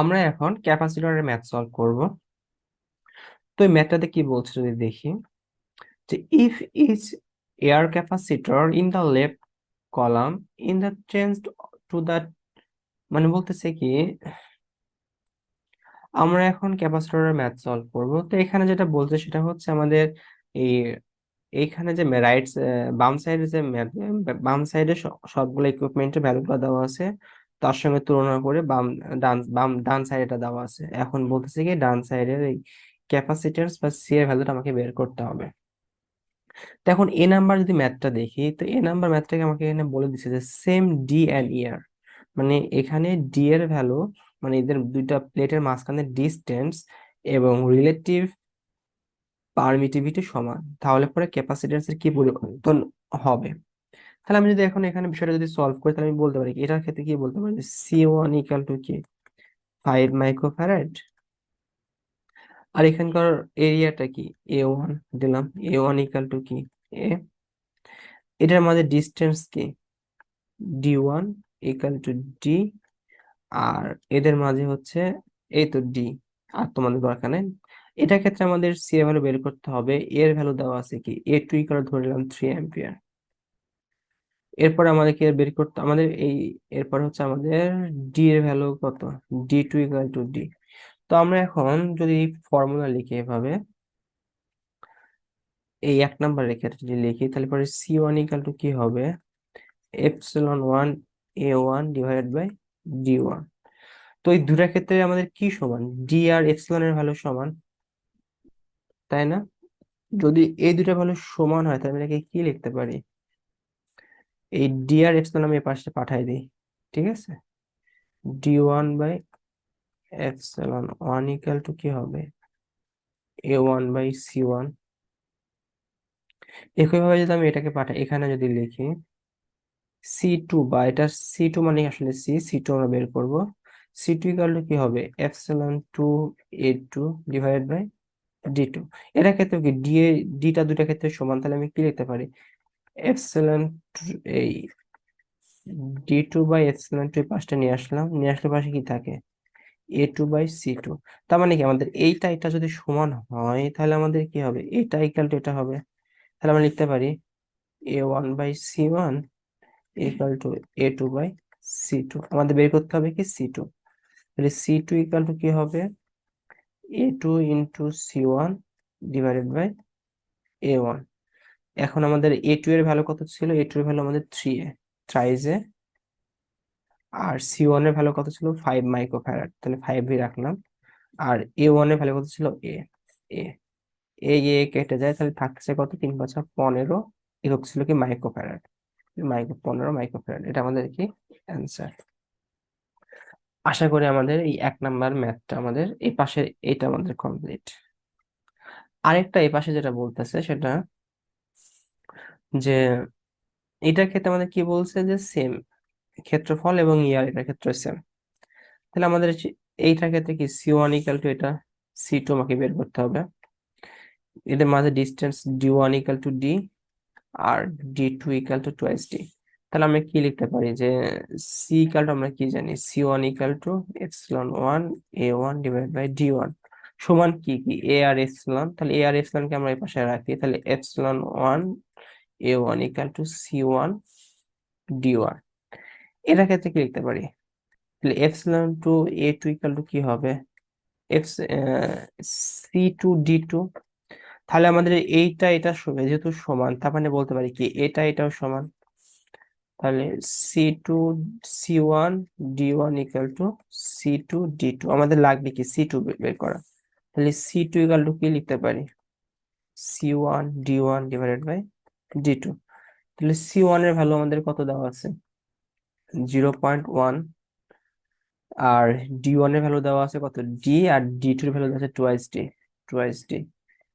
আমরা এখন ক্যাপাসিটরের ম্যাথ সলভ করব। তো এই ম্যাথটাতে কি বলছে যদি দেখি, যে if is air capacitor in the left column in the change to the, মানে বলতেছে কি আমরা এখন ক্যাপাসিটরের ম্যাথ সলভ করব। তো এখানে যেটা বলছে সেটা হচ্ছে আমাদের এই এইখানে যে রাইট বাম সাইডে যে বাম সাইডে সবগুলো ইকুইপমেন্টের ভ্যালুগুলো দেওয়া আছে, তার সঙ্গে তুলনা করে ডান সাইডেটা দেওয়া আছে। এখন বলতেছে কি ডান সাইডের এই ক্যাপাসিট্যান্স বা সি এর ভ্যালুটা আমাকে বের করতে হবে। তো এখন এ নাম্বার যদি ম্যাথটা দেখি, তো এ নাম্বার ম্যাথটাকে আমাকে এখানে বলে দিচ্ছে যে সেম ডি অ্যান্ড ইয়ার, মানে এখানে ডি এর ভ্যালু, মানে এদের দুইটা প্লেটের মাঝখানে ডিস্টেন্স এবং রিলেটিভ পারমিটিভিটি সমান, তাহলে পরে ক্যাপাসিট্যান্সের কি পরিবর্তন হবে। তাহলে আমি যদি এখন এখানে বিষয়টা যদি সলভ করি, তাহলে আমি বলতে পারি কি, এটার ক্ষেত্রে কি বলতে পারি, সি ওয়ান ইকাল টু কি 5 মাইক্রোফ্যারাড, আর এখানকার এরিয়াটা কি এ ওয়ান দিলাম, এ ওয়ান ইকাল টু কি এ, এটার মাঝে ডিস্টেন্স কি D one equal to D, আর এদের মাঝে হচ্ছে এই তো ডি, আর তোমাদের দরকার নেই। এটার ক্ষেত্রে আমাদের সি এর ভ্যালু বের করতে হবে। এর ভ্যালু দেওয়া আছে কি এ টু ইকাল ধরে নিলাম 3 অ্যাম্পিয়ার। এরপর আমাদেরকে বের করতে আমাদের এই, এরপর হচ্ছে আমাদের ডি এর ভ্যালু কত, D two equal to D. তো আমরা এখন যদি ফর্মুলা লিখি এভাবে, এই 1 নম্বরের ক্ষেত্রে যদি লিখি, তাহলে পরে সি ওয়ান ইকাল টু কি হবে, epsilon one A one divided by D one. তো এই দুটার ক্ষেত্রে আমাদের কি সমান, ডি আর এপসিলনের ভ্যালু সমান, তাই না? যদি এই দুটা ভ্যালু সমান হয়, তাহলে এটাকে কি লিখতে পারি, এই ডি আর এপসিলন আমি এই পাশে পাঠাই দিই, ঠিক আছে, D one by epsilon one equal to কি হবে A one by C one. একইভাবে যদি আমি এটাকে পাঠাই, এখানে যদি লিখি সি টু, বা এটা সি টু মানে আসলে সি, সি টু আমরা বের করবো, সি টু ইকাল টু কি হবে epsilon two A two divided by D two. এটা ক্ষেত্রে কি ডি এ ডিটা দুটা ক্ষেত্রে সমান, তাহলে আমি কি লিখতে পারি এপসিলন এই D two by epsilon two পাশটা নিয়ে আসলাম, নিয়ে আসলে পাশে কি থাকে A two by C two. তার মানে কি আমাদের এইটা এটা যদি সমান হয়, তাহলে আমাদের কি হবে এটা ইকাল টু এটা হবে। তাহলে আমরা লিখতে পারি A one by C one equal to A two by C two. আমাদের বের করতে হবে কি সি টু, তাহলে সি টু ইকাল টু কি হবে A two into C one divided by A one. এখন আমাদের এ টু এর ভ্যালু কত ছিল, এ টু এর ভ্যালু আমাদের 3 এ ট্রাইজ এ, আর সি ওয়ান এর ভ্যালু কত ছিল 5 মাইক্রোফ্যারাড, তাহলে 5 রাখলাম। আর এ ওয়ান এর ভ্যালু কত ছিল এ, এ কেটে যায়, তাহলে থাকছে কত 3 × 5 = 15 একক ছিল কি মাইক্রোফ্যারাড, 15 মাইক্রোফ্যারাড। এটা আমাদের কি অ্যান্সার। আশা করি আমাদের এই 1 নাম্বার ম্যাথটা আমাদের এই পাশে এটা আমাদের কমপ্লিট। আরেকটা এই পাশে যেটা বলতেছে সেটা যে এটার ক্ষেত্রে আমাদের কি বলছে যে সেম ক্ষেত্রফল এবং ইয়ার এটার ক্ষেত্রে সেম। তাহলে আমাদের এইটার ক্ষেত্রে কি সি ওয়ান ইকাল টু এটা সি টু আমাকে বের করতে হবে। এদের মাঝে distance D one equal to D, আর D two equal to twice D. তাহলে আমরা কি লিখতে পারি যে সি ইকাল টু আমরা কি জানি C one equal to epsilon one A one divide by D one সমান কি কি এ আর এপসিলন। তাহলে এ আর এপসিলন কে আমরা এই পাশে রাখি, তাহলে epsilon one A one equal to C one D one. এটা ক্ষেত্রে কি লিখতে পারি, তাহলে epsilon two A two equal to কি হবে F C two D two. তাহলে আমাদের এইটা এটা যেহেতু সমান, তার মানে বলতে পারি কি এটা এটাও সমান। তাহলে C two C one D one equal to C two D two. আমাদের লাগবে কি সি টু বের করা, তাহলে সি টু ইকাল টু কি লিখতে পারি C one D one divided by D two. তাহলে সি ওয়ান এর ভ্যালু আমাদের কত দেওয়া আছে 0.1, আর ডি ওয়ান এর ভ্যালু দেওয়া আছে কত ডি, আর ডি টু এর ভ্যালু দেওয়া আছে টুয়াইস ডি।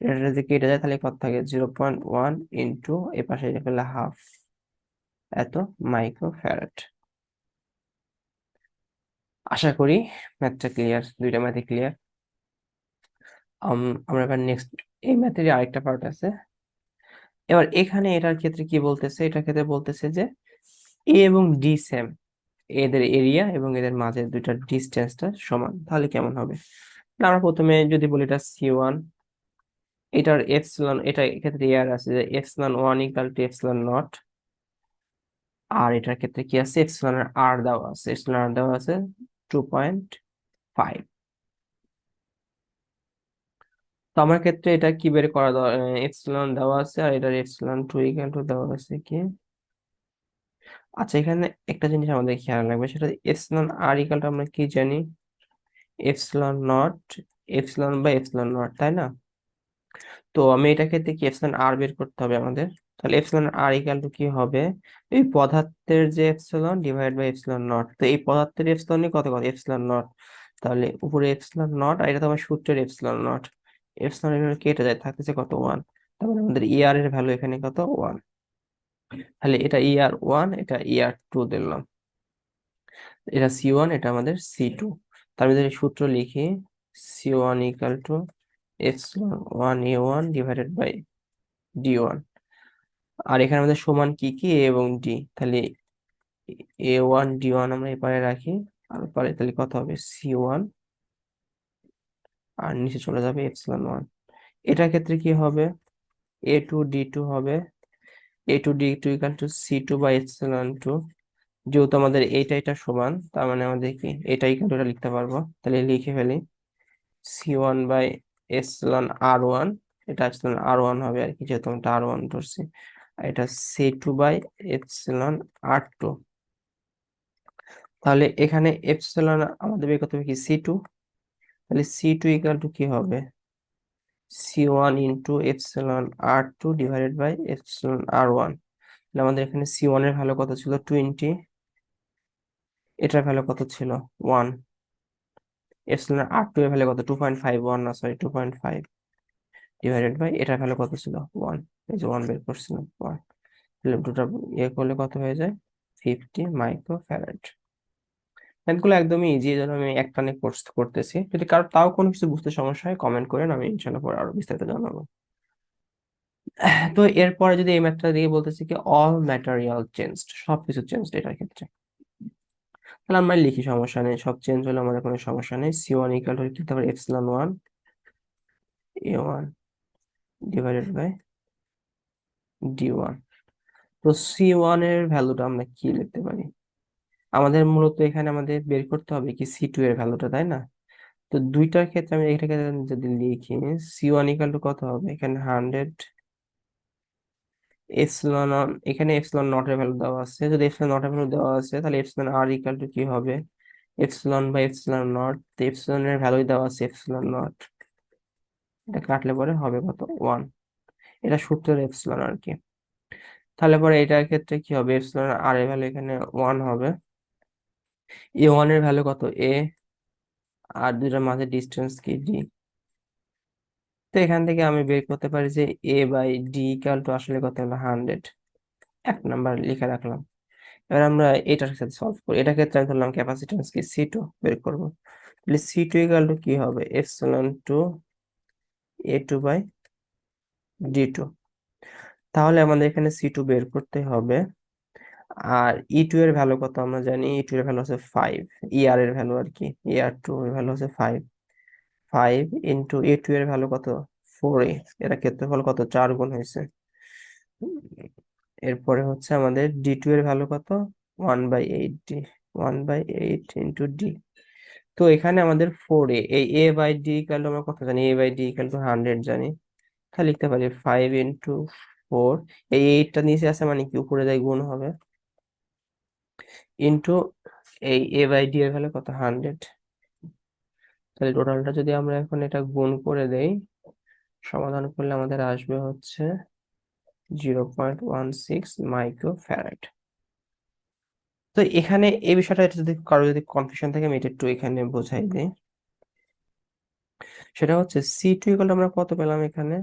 এটা যদি কেটে যায় তাহলে কত থাকে 0.1 ইন্টু এ পাশে রেখে হাফ এত মাইক্রোফ্যারাড। আশা করি ম্যাথটা ক্লিয়ার, দুইটা ম্যাথই ক্লিয়ার। আমরা এবার নেক্সট এই ম্যাথের আরেকটা পার্ট আছে। এবার এখানে এটার ক্ষেত্রে কি বলতেছে, এটার ক্ষেত্রে বলতেছে যে এ এবং ডি সেম, এদের এরিয়া এবং এদের মাঝে দুইটার ডিস্টেন্সটা সমান, তাহলে কেমন হবে? আমরা প্রথমে যদি বলি এটা C1, এটার এপসিলন, এটা এক্ষেত্রে এয়ার আছে যে এপসিলন 1 ইকুয়াল টু এপসিলন 0, আর এটার ক্ষেত্রে কি আছে, এপসিলন আর দেওয়া আছে, এপসিলন আর দেওয়া আছে 2.5। তো আমার ক্ষেত্রে এটা কি বের করা দেওয়া, এপসিলন দেওয়া আছে আর এটার এপসিলন 2 ইকুয়াল টু দেওয়া আছে কি। আচ্ছা, এখানে একটা জিনিস আমাদের খেয়াল রাখবে, সেটা এপসিলন আর ইকুয়াল টু আমরা কি জানি, এপসিলন 0 এপসিলন/এপসিলন 0, তাই না? তো আমি এটা ক্ষেত্রে কি এপসিলন আর বের করতে হবে আমাদের। তাহলে এপসিলন আর ইকুয়াল টু কি হবে, এই পদার্থের যে এপসিলন ডিভাইড বাই এপসিলন 0, তো এই পদার্থের এপসিলনই কত কত এপসিলন 0, তাহলে উপরে এপসিলন 0 আর এটা তো আমার সূত্রের এপসিলন 0, এপসিলন কেটে যায়, থাকতেছে কত 1, তারপরে আমাদের ইয়ার এর ভ্যালু এখানে কত 1, তাহলে এটা ER1, এটা ER2 দিলাম, এটা C1, এটা আমাদের C2। তার ভিতরে সূত্র লিখি, C1 equal to epsilon 1 A1 divided by D1, আর এখানে আমাদের সমান কি কি A এবং D, তাহলে A1 D1 আমরা এপারে রাখি, আর পরে তাহলে কত হবে C1, আর নিচে চলে যাবে এপসিলন 1। এটার ক্ষেত্রে কি হবে, A2 D2 হবে, A2 D2 equal to C2 by epsilon 2, যেহেতু আমাদের এটা সমান, তার মানে আমাদের কি এটা ইকুয়াল টু এটা লিখতে পারবো, তাহলে লিখে ফেলি C1 বাই এপসিলন R1, এটা এপসিলন R1 হবে আর কি, যেহেতু আমরা R1 ধরছি, আর এটা C2 বাই এপসিলন R2। তাহলে এখানে এপসিলন আমাদের বের করতে হবে কি C2, তাহলে C2 ইকুয়াল টু কি হবে, C1 into epsilon R2 divided by epsilon R1। তাহলে আমাদের এখানে C1 এর ভ্যালু কত ছিল 20, এটার ভ্যালু কত ছিল 1, এপসিলন R2 এর ভ্যালু কত 2.51, না সরি 2.5, ডিভাইডেড বাই এটার ভ্যালু কত ছিল 1, এই যে 1 বের করছিলাম 1, তাহলে দুটো ইয়ে করলে কত হয়ে যায় 50 মাইক্রোফ্যারাড। ম্যাথগুলো একদমই ইজি, এই জন্য আমি একটানে কোর্স করতেছি, যদি কারো তাও কোনো কিছু বুঝতে সমস্যা হয় কমেন্ট করেন, আমি ইনশাল্লাহ পরে আরো বিস্তারিত জানাবো। তো এরপরে যদি এই ম্যাথটা দিয়ে বলতেছি কি অল ম্যাটেরিয়াল চেঞ্জড, সবকিছু চেঞ্জড এটার ক্ষেত্রে, তাহলে আমরা লিখি, সমস্যা নেই, সব চেঞ্জ হলে আমাদের কোনো সমস্যা নেই। C1 ইকুয়াল টু লিখতে পারি epsilon 1 A1 divided by D1। তো C1 এর ভ্যালুটা আমরা কি লিখতে পারি, আমাদের মূলত এখানে আমাদের বের করতে হবে কি C2 এর ভ্যালুটা, তাই না? তো দুইটার ক্ষেত্রে আমি এটাকে যদি লিখি, C1 ইকুয়াল টু কত হবে, এখানে 100 এপসিলন, এখানে এপসিলন 0 এর ভ্যালু দেওয়া আছে, যদি এপসিলন 0 এর ভ্যালু দেওয়া আছে তাহলে এপসিলন আর ইকুয়াল টু কি হবে, এপসিলন/এপসিলন 0, তো এপসিলন এর ভ্যালু দেওয়া আছে এপসিলন 0, এটা কাটলে পরে হবে কত 1, এটা সূত্রের এপসিলন আর কি। তাহলে পরে এটার ক্ষেত্রে কি হবে, এপসিলন আর এর ভ্যালু এখানে 1 হবে, A1 এর ভ্যালু কত A, আর দুটার মাঝে ডিস্টেন্স কি D। তো এখান থেকে আমি বের করতে পারি যে A/D ইকুয়াল টু আসলে কত হলো 100, 1 নাম্বার লিখে রাখলাম। এবার আমরা এটার সাথে সলভ করি, এটার ক্ষেত্রে আমি ধরলাম ক্যাপাসিট্যান্স কি C2 বের করব, তাহলে C2 ইকুয়াল টু কি হবে এপসিলন 2 A2 বাই D2। তাহলে আমাদের এখানে C2 বের করতে হবে, আর E2 এর ভ্যালু কত আমরা জানি, E2 এর ভ্যালু হচ্ছে 5, ER এর ভ্যালু আর কি, ER2 এর ভ্যালু হচ্ছে 5, 5 ইন্টু A2 এর ভ্যালু কত 4A, এর ক্ষেত্রফল কত 4 গুণ হয়েছে। এরপরে হচ্ছে আমাদের D2 এর ভ্যালু কত 1/8D, 1/8 ইন্টু D। তো এখানে আমাদের 4A, এই A/D ইকুয়াল টু আমরা কত জানি, A/D ইকুয়াল টু 100 জানি, তাহলে লিখতে পারি 5 ইন্টু 4, এই 8টা নিচে আছে মানে কি উপরে যাই গুণ হবে, ইন্টু এই A/D এর ভ্যালু কত 100, তাহলে টোটালটা যদি আমরা এখন এটা গুণ করে দেই, সমাধান করলে আমাদের আসবে হচ্ছে 0.16 মাইক্রোফ্যারাড। তো এখানে এই বিষয়টা, এটা যদি কারো যদি কনফিউশন থাকে আমি এটা একটু এখানে বোঝাই দিই, সেটা হচ্ছে C2 ইকুয়াল আমরা কত পেলাম এখানে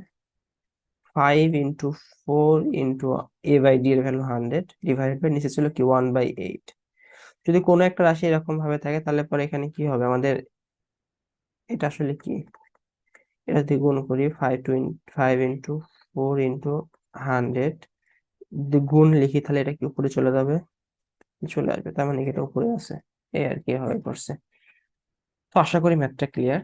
5 ইন্টু 4 ইন্টু A/D এর ভ্যালু 100 ডিভাইডেড বাই নিচে ছিল কি 1/8। যদি কোনো একটা রাশি এরকম ভাবে থাকে তাহলে পরে এখানে কি হবে আমাদের, এটা আসলে কি, এটা যদি গুণ করি 5 ইন্টু 4 ইন্টু 100, যদি গুণ লিখি তাহলে এটা কি উপরে চলে যাবে, চলে আসবে, তার মানে এটা উপরে আছে, এই আর কি এভাবে করছে। তো আশা করি ম্যাথটা ক্লিয়ার।